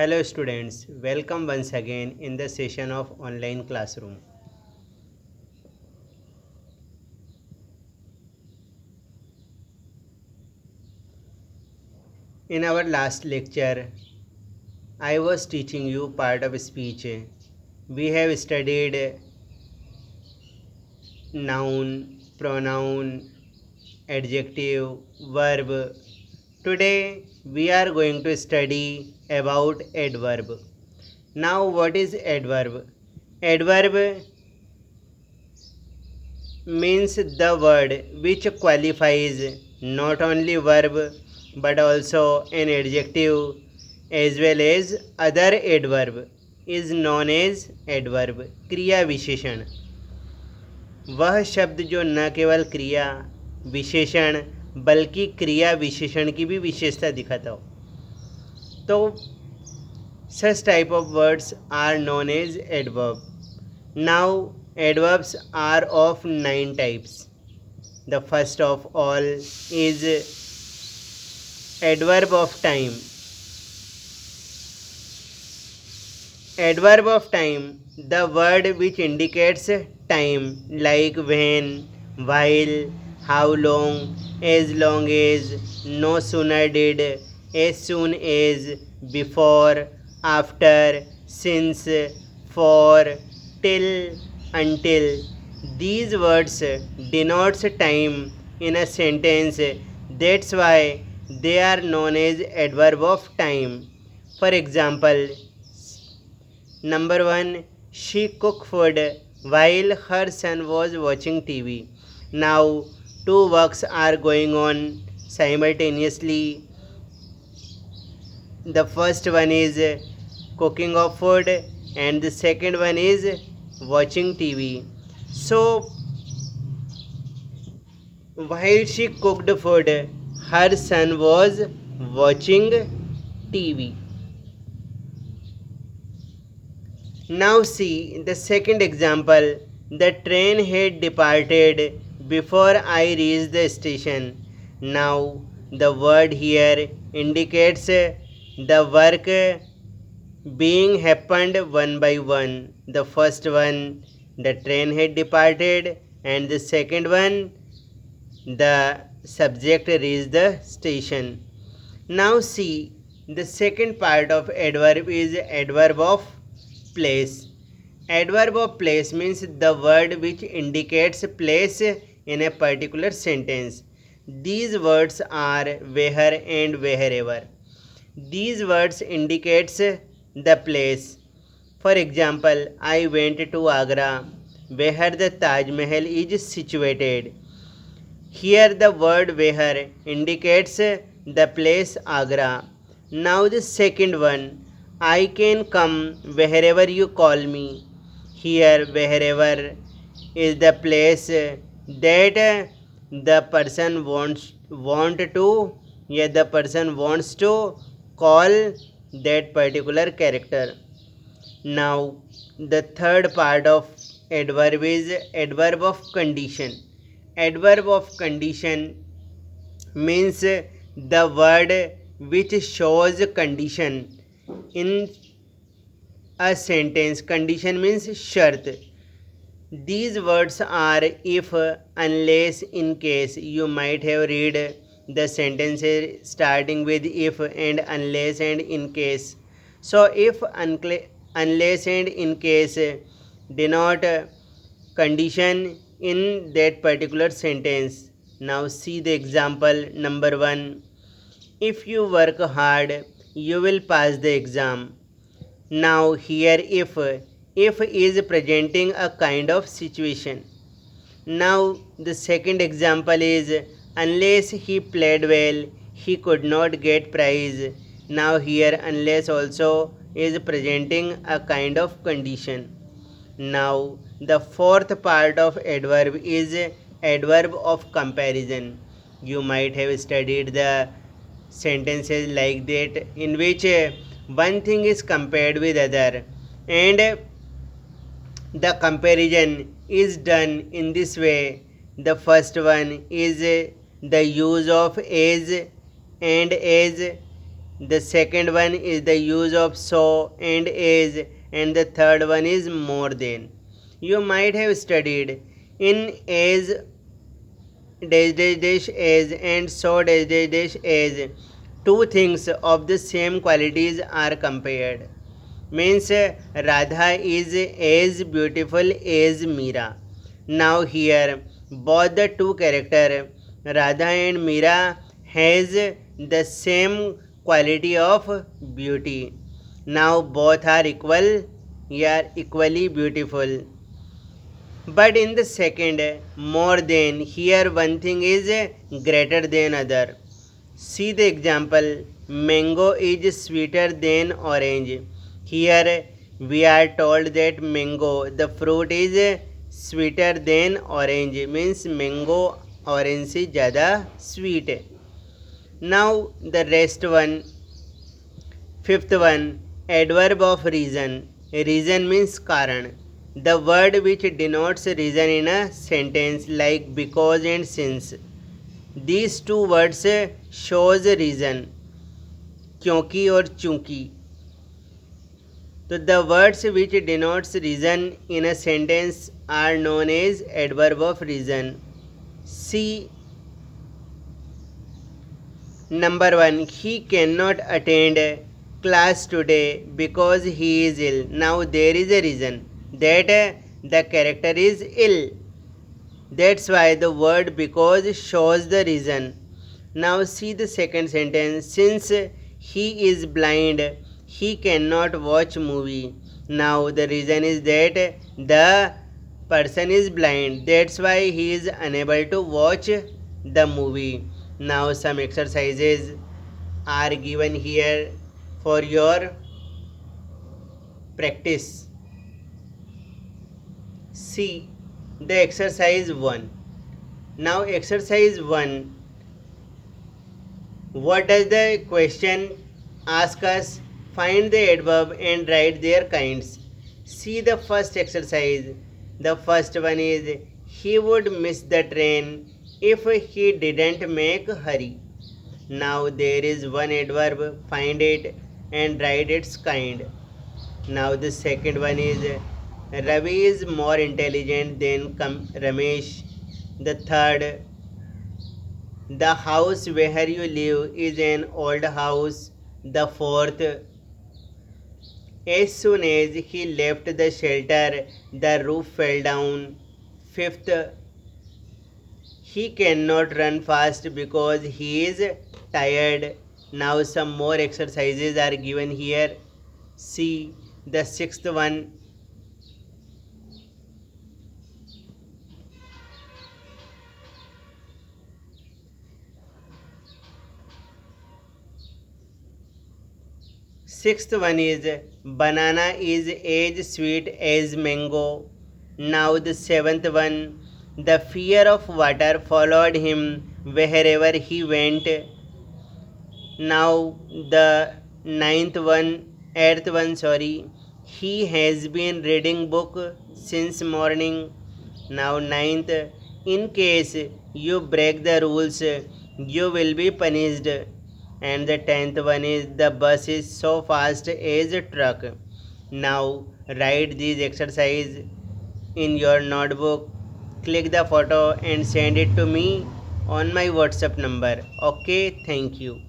Hello students, welcome once again in the session of online classroom. In our last lecture, I was teaching you part of speech. We have studied noun, pronoun, adjective, verb. Today we are going to study about adverb. Now what is adverb? Adverb means the word which qualifies not only verb but also an adjective as well as other adverb is known as adverb. क्रिया विशेषण वह शब्द जो न केवल क्रिया विशेषण बल्कि क्रिया विशेषण की भी विशेषता दिखाता हो तो such type of words are known as adverb. Now adverbs are of 9 types. The first of all is adverb of time. Adverb of time, the word which indicates time like when, while, how long as, no sooner did, as soon as, before, after, since, for, till, until. These words denotes time in a sentence. That's why they are known as adverb of time. For example, number 1, she cooked food while her son was watching TV. Now, two works are going on simultaneously. The first one is cooking of food and the second one is watching TV. So, while she cooked food, her son was watching TV. Now see the second example. The train had departed before I reached the station. Now the word here indicates the work being happened one by one. The first one, the train had departed, and the second one, the subject reached the station. Now see the second part of adverb is adverb of place. Adverb of place means the word which indicates place in a particular sentence. These words are where and wherever. These words indicates the place. For example, I went to Agra, where the Taj Mahal is situated. Here the word where indicates the place Agra. Now the second one, I can come wherever you call me. Here wherever is the place that the person wants to call that particular character. Now the third part of adverb is adverb of condition. Adverb of condition means the word which shows condition in a sentence. Condition means shart. These words are if, unless, in case. You might have read the sentences starting with if and unless and in case. So if, unless and in case denote condition in that particular sentence. Now see the example number 1. If you work hard, you will pass the exam. Now here if is presenting a kind of situation. Now the second example is unless he played well, he could not get prize. Now here unless also is presenting a kind of condition. Now the fourth part of adverb is adverb of comparison. You might have studied the sentences like that in which one thing is compared with other and the comparison is done in this way. The first one is the use of as and as The second one is the use of so and is, and the third one is more than. You might have studied in as dash dash dash as and so dash dash dash as. Two things of the same qualities are compared. Means Radha is as beautiful as Meera. Now here both the two character Radha and Meera has the same quality of beauty. Now both are equal, yeah, equally beautiful. But in the second, more than, here one thing is greater than other. See the example, mango is sweeter than orange. Here we are told that mango, the fruit is sweeter than orange, means mango orange से ज़्यादा sweet है. Now the rest one, fifth one, adverb of reason. Reason means karan. The word which denotes reason in a sentence like because and since. These two words shows reason. क्योंकि और चूंकि. So the words which denotes reason in a sentence are known as adverb of reason. See number one, he cannot attend class today because he is ill. Now there is a reason that the character is ill. That's why the word because shows the reason. Now see the second sentence. Since he is blind, he cannot watch movie. Now the reason is that the person is blind. That's why he is unable to watch the movie. Now some exercises are given here for your practice. See the exercise 1. Now exercise 1. What does the question ask us? Find the adverb and write their kinds. See the first exercise. The first one is he would miss the train if he didn't make hurry. Now there is one adverb. Find it and write its kind. Now the second one is Ravi is more intelligent than Ramesh. The third, the house where you live is an old house. The fourth, as soon as he left the shelter, the roof fell down. Fifth, he cannot run fast because he is tired. Now some more exercises are given here. See the sixth one. Sixth one is banana is as sweet as mango. Now the seventh one, the fear of water followed him wherever he went. Now the eighth one, he has been reading book since morning. Now ninth, in case you break the rules, you will be punished. And the 10th one is the bus is so fast as a truck. Now write these exercise in your notebook, click the photo and send it to me on my WhatsApp number. Okay, thank you.